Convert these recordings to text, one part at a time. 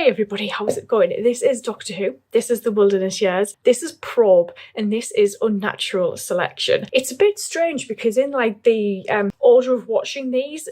Hey everybody, how's it going? This is Doctor Who, this is The Wilderness Years, this is Probe, and this is Unnatural Selection. It's a bit strange because in like the order of watching these,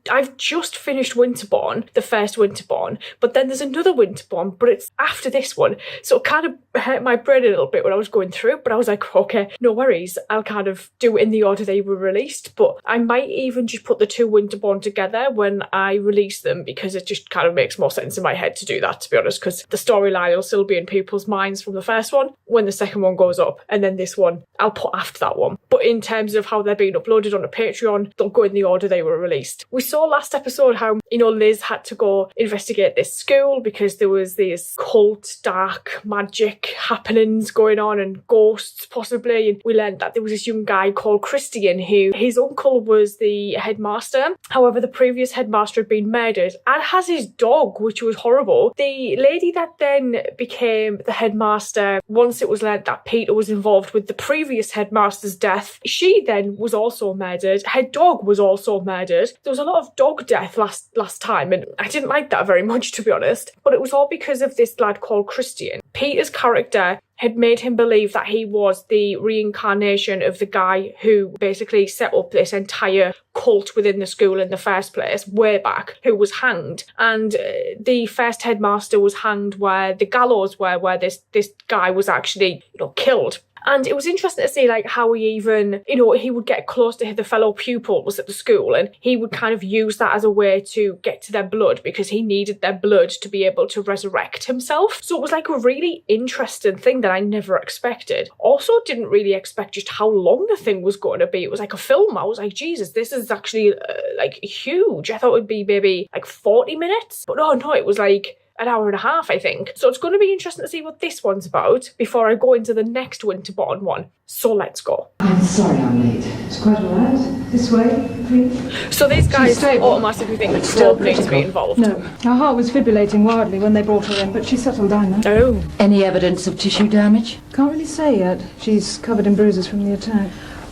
I've just finished Winterborn, the first Winterborn, but then there's another Winterborn, but it's after this one. So it kind of hurt my brain a little bit when I was going through, but I was like, okay, no worries, I'll kind of do it in the order they were released, but I might even just put the two Winterborn together when I release them because it just kind of makes more sense in my head to do that, to be honest, because the storyline will still be in people's minds from the first one when the second one goes up, and then this one I'll put after that one. But in terms of how they're being uploaded on a Patreon, they'll go in the order they were released. We saw last episode how, you know, Liz had to go investigate this school because there was these cult, dark magic happenings going on and ghosts possibly, and we learned that there was this young guy called Christian who his uncle was the headmaster. However, the previous headmaster had been murdered and has his dog, which was horrible. The lady that then became the headmaster, once it was learnt that Peter was involved with the previous headmaster's death, she then was also murdered. Her dog was also murdered. There was a lot of dog death last time, and I didn't like that very much, to be honest. But it was all because of this lad called Christian. Peter's character had made him believe that he was the reincarnation of the guy who basically set up this entire cult within the school in the first place, way back, who was hanged. And the first headmaster was hanged where the gallows were, where this guy was actually, you know, killed. And it was interesting to see like how he even, you know, he would get close to the fellow pupils at the school and he would kind of use that as a way to get to their blood because he needed their blood to be able to resurrect himself. So it was like a really interesting thing that I never expected. Also didn't really expect just how long the thing was going to be. It was like a film. I was like, Jesus, this is actually like huge. I thought it would be maybe like 40 minutes. But no, it was like an hour and a half, I think. So it's going to be interesting to see what this one's about before I go into the next Winterborn one. So let's go. I'm sorry I'm late. It's quite all right. This way, please. So these guys automatically think that Probe needs to be involved. No. Her heart was fibrillating wildly when they brought her in, but she settled down now. Oh. Any evidence of tissue damage? Can't really say yet. She's covered in bruises from the attack.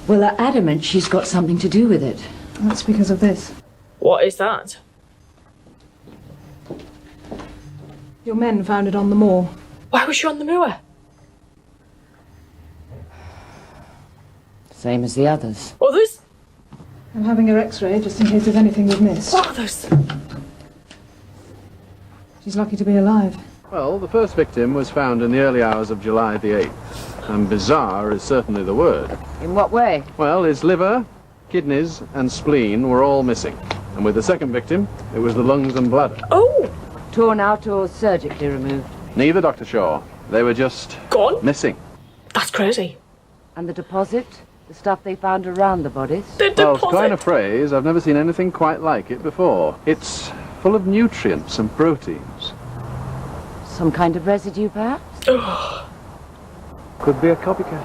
Well, they're adamant she's got something to do with it. That's because of this. What is that? Your men found it on the moor. Why was she on the moor? Same as the others. Others? I'm having her x-ray just in case there's anything we've missed. What others? She's lucky to be alive. Well, the first victim was found in the early hours of July the 8th. And bizarre is certainly the word. In what way? Well, his liver, kidneys and spleen were all missing. And with the second victim, it was the lungs and bladder. Oh! Torn out or surgically removed? Neither, Dr. Shaw. They were just... gone? Missing. That's crazy. And the deposit? The stuff they found around the bodies? The Well, deposit. to coin a phrase, I've never seen anything quite like it before. It's full of nutrients and proteins. Some kind of residue, perhaps? Could be a copycat.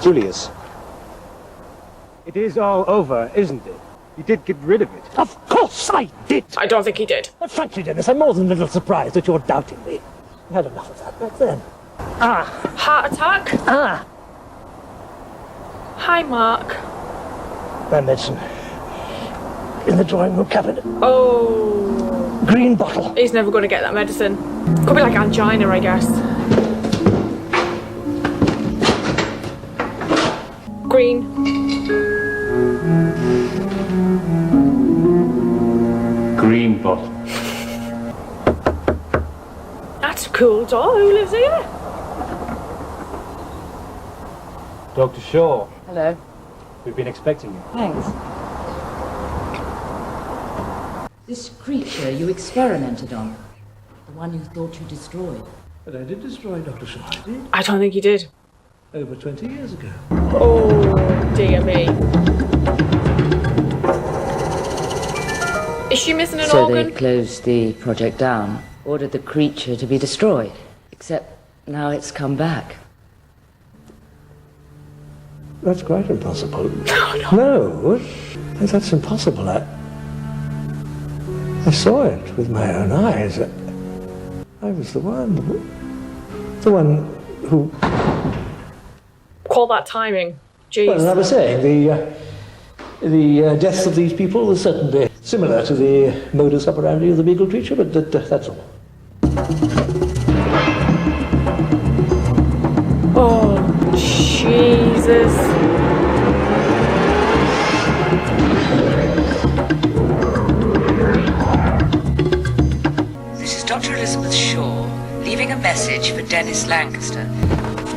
Julius. It is all over, isn't it? You did get rid of it. Of course I did! I don't think he did. But frankly, Dennis, I'm more than a little surprised that you're doubting me. I had enough of that back then. Heart attack? Hi, Mark. My medicine. In the drawing room cabinet. Oh. Green bottle. He's never going to get that medicine. Could be like angina, I guess. Green. Green bottle. That's a cool door. Who lives here? Dr. Shaw, Hello. we've been expecting you. Thanks. This creature you experimented on. The one you thought you destroyed. But I did destroy Dr. Shaw, I did. I don't think he did. Over 20 years ago. Oh, dear me. Is she missing an So organ? they closed the project down, ordered the creature to be destroyed. Except now it's come back. That's quite impossible. No. No, that's impossible. I saw it with my own eyes. I was the one who... Call that timing. Jeez. Well, as I was saying, The deaths of these people is certainly similar to the modus operandi of the beagle creature, but that's all. Oh, Jesus. This is Dr. Elizabeth Shaw, leaving a message for Dennis Lancaster.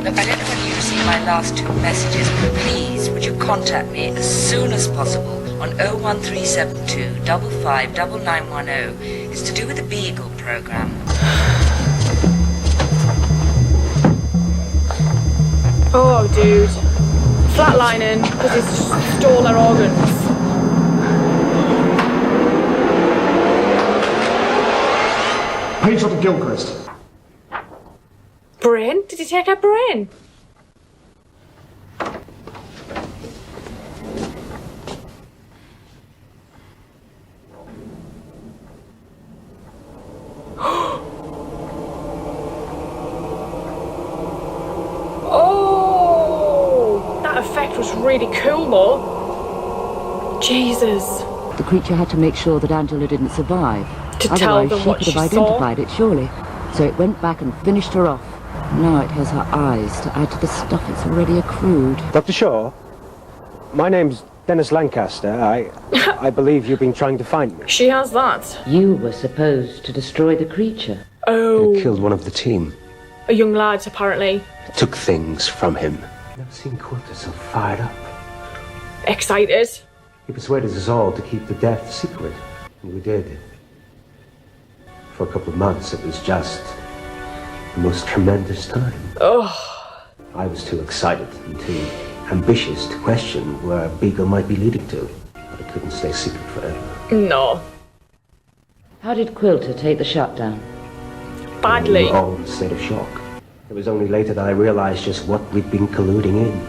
Look, I don't know whether you've seen my last two messages. Please, would you contact me as soon as possible on 01372 559910. It's to do with the Beagle program. Oh, dude. Flatlining because he's stole their organs. Page Dr. Gilchrist. Brain? Did he take her brain? Oh, that effect was really cool though. Jesus. The creature had to make sure that Angela didn't survive. To tell Otherwise, them she what could she have saw. identified it, surely. So it went back and finished her off. Now it has her eyes to add to the stuff it's already accrued. Dr. Shaw, my name's Dennis Lancaster. I believe you've been trying to find me. She has that. You were supposed to destroy the creature. Oh, Killed one of the team. a young lad apparently. Took things from him. Never seen Quilter so fired up. Excited. He persuaded us all to keep the death secret. And we did. For a couple of months, it was just the most tremendous time. Oh, I was too excited and too ambitious to question where Beagle might be leading to. But it couldn't stay secret forever. no. How did Quilter take the shutdown? Badly. We were all in a state of shock. It was only later that I realized just what we'd been colluding in.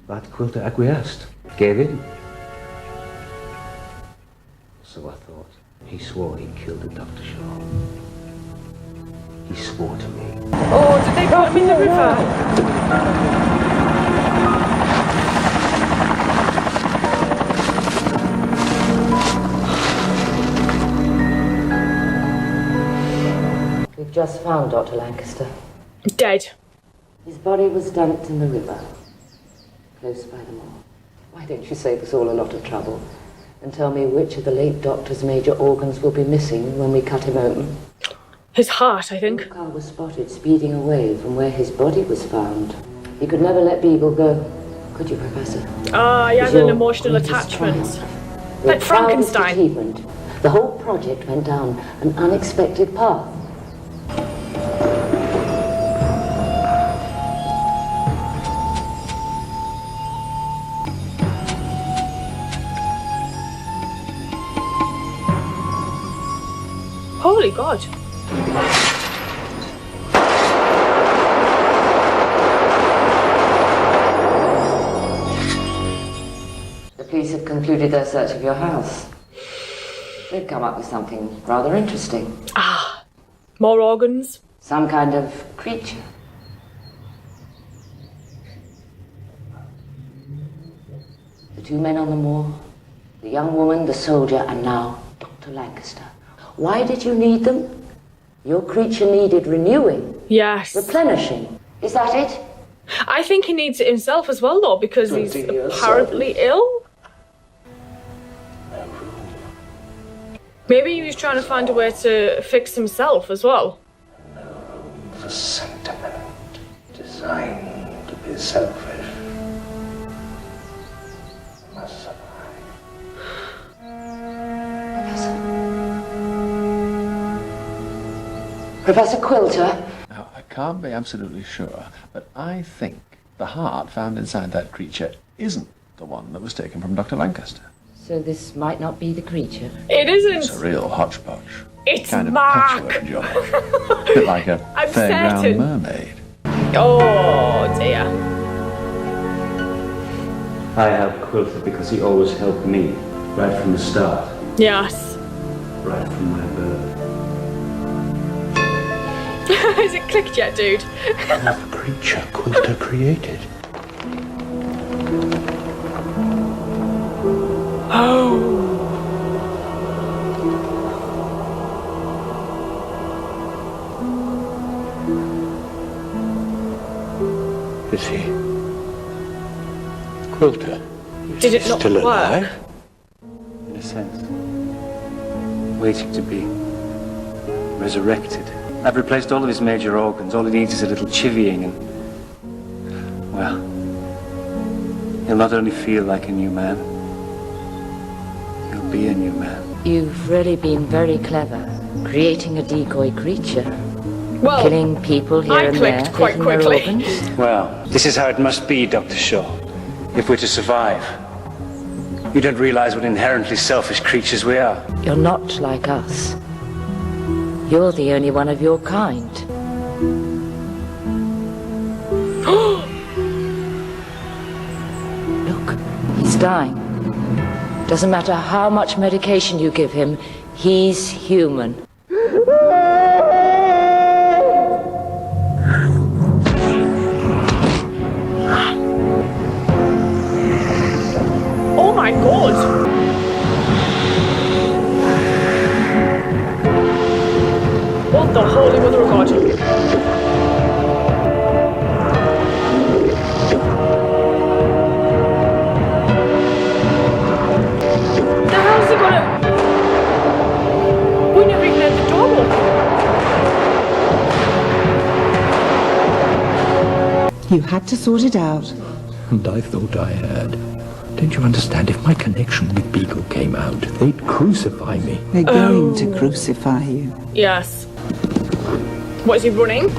But Quilter acquiesced, gave in. So I thought. He swore he killed it, Dr. Shaw. He swore to me. Oh, did they put him in the river? We've just found Dr. Lancaster. Dead. His body was dumped in the river, close by the moor. Why don't you save us all a lot of trouble and tell me which of the late doctor's major organs will be missing when we cut him open? His heart, I think. The car was spotted speeding away from where his body was found. He could never let Beagle go, could you, Professor? Ah, he It had was an your emotional greatest attachment. triumph. Like Your proudest Frankenstein. achievement. The whole project went down an unexpected path. Holy God. The police have concluded their search of your house. They've come up with something rather interesting. Ah, more organs. Some kind of creature. The two men on the moor, the young woman, the soldier, and now Dr. Lancaster. Why did you need them? Your creature needed renewing, Yes. replenishing. Is that it? I think he needs it himself as well, though, because he's 20 years apparently ill. Maybe he was trying to find a way to fix himself as well. The sentiment designed to be selfish must survive. Professor Quilter? Now, I can't be absolutely sure, but I think the heart found inside that creature isn't the one that was taken from Dr. Lancaster. So this might not be the creature. It It's isn't. a real hodgepodge. It's Kind of Mark. patchwork job. A bit like a I'm fairground certain. mermaid. Oh dear. I helped Quilter because he always helped me, right from the start, Yes. right from my birth. Has it clicked yet, dude? The creature Quilter created. Oh. Is he? Quilter? Did it not Still work? alive? In a sense. Waiting to be resurrected. I've replaced all of his major organs. All he needs is a little chivying and... well... he'll not only feel like a new man, he'll be a new man. You've really been very clever, creating a decoy creature. Well, Killing people here I and there, clicked quite taking their quickly. organs. Well, this is how it must be, Dr. Shaw. If we're to survive. You don't realize what inherently selfish creatures we are. You're not like us. You're the only one of your kind. Look, he's dying. Doesn't matter how much medication you give him, he's human. Oh my god! What the holy mother of God? The hell's it gonna... We never even had the door open. You had to sort it out. And I thought I had. Don't you understand? If my connection with Beagle came out, they'd crucify me. They're going to crucify you. Yes. What is he running?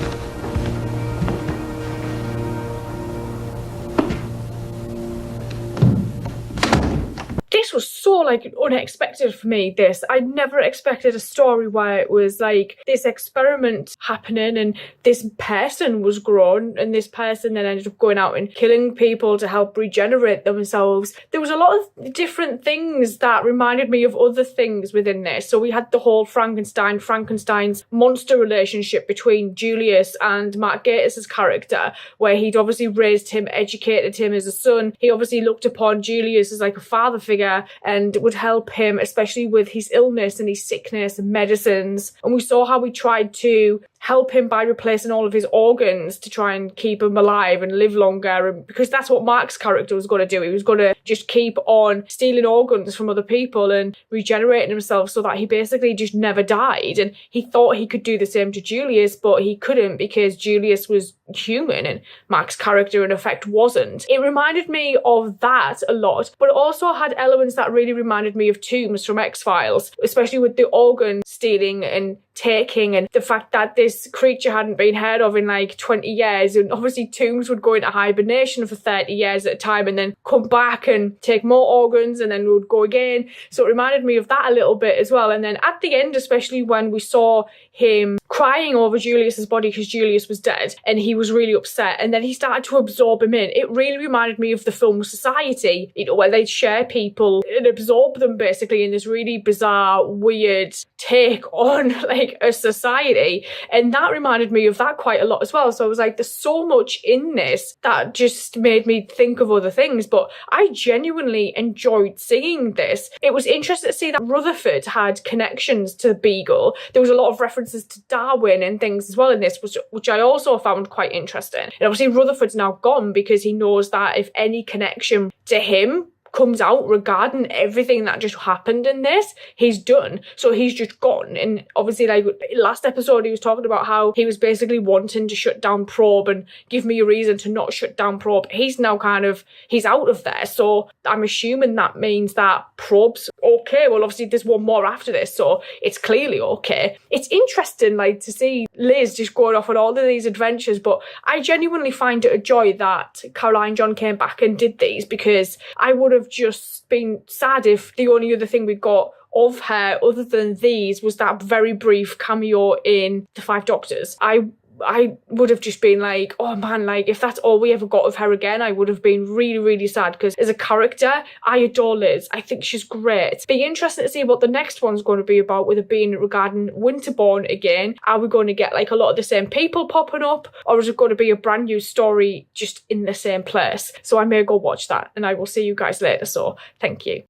This was so unexpected for me. I never expected a story where it was like this experiment happening and this person was grown and this person then ended up going out and killing people to help regenerate themselves. There was a lot of different things that reminded me of other things within this. So we had the whole Frankenstein's monster relationship between Julius and Matt Gatiss' character, where he'd obviously raised him, educated him as a son. He obviously looked upon Julius as like a father figure and would help him, especially with his illness and his sickness and medicines. And we saw how he tried to help him by replacing all of his organs to try and keep him alive and live longer, and because that's what Mark's character was going to do. He was going to just keep on stealing organs from other people and regenerating himself so that he basically just never died. And he thought he could do the same to Julius, but he couldn't because Julius was human and Mark's character in effect wasn't. It reminded me of that a lot, but it also had elements that really reminded me of Tooms from X-Files, especially with the organ stealing and taking and the fact that this creature hadn't been heard of in like 20 years, and obviously Tooms would go into hibernation for 30 years at a time and then come back and take more organs and then would go again. So it reminded me of that a little bit as well. And then at the end, especially when we saw him crying over Julius's body because Julius was dead and he was really upset, and then he started to absorb him in, it really reminded me of the film Society, you know, where they'd share people and absorb them basically in this really bizarre, weird take on like a society. And that reminded me of that quite a lot as well. So I was like, there's so much in this that just made me think of other things, but I genuinely enjoyed seeing this. It was interesting to see that Rutherford had connections to Beagle. There was a lot of references to Darwin and things as well in this, which I also found quite interesting. And obviously Rutherford's now gone because he knows that if any connection to him comes out regarding everything that just happened in this, he's done. So he's just gone. And obviously, like last episode, he was talking about how he was basically wanting to shut down Probe and give me a reason to not shut down Probe. He's now he's out of there. So I'm assuming that means that Probe's okay. Well, obviously there's one more after this, so it's clearly okay. It's interesting like to see Liz just going off on all of these adventures, but I genuinely find it a joy that Caroline John came back and did these, because I would have just been sad if the only other thing we got of her other than these was that very brief cameo in The Five Doctors. I would have just been like, oh man, like if that's all we ever got of her again, I would have been really, really sad, because as a character, I adore Liz. I think she's great. Be interesting to see what the next one's going to be about, with it being regarding Winterborn again. Are we going to get like a lot of the same people popping up, or is it going to be a brand new story just in the same place? So I may go watch that, and I will see you guys later. So thank you.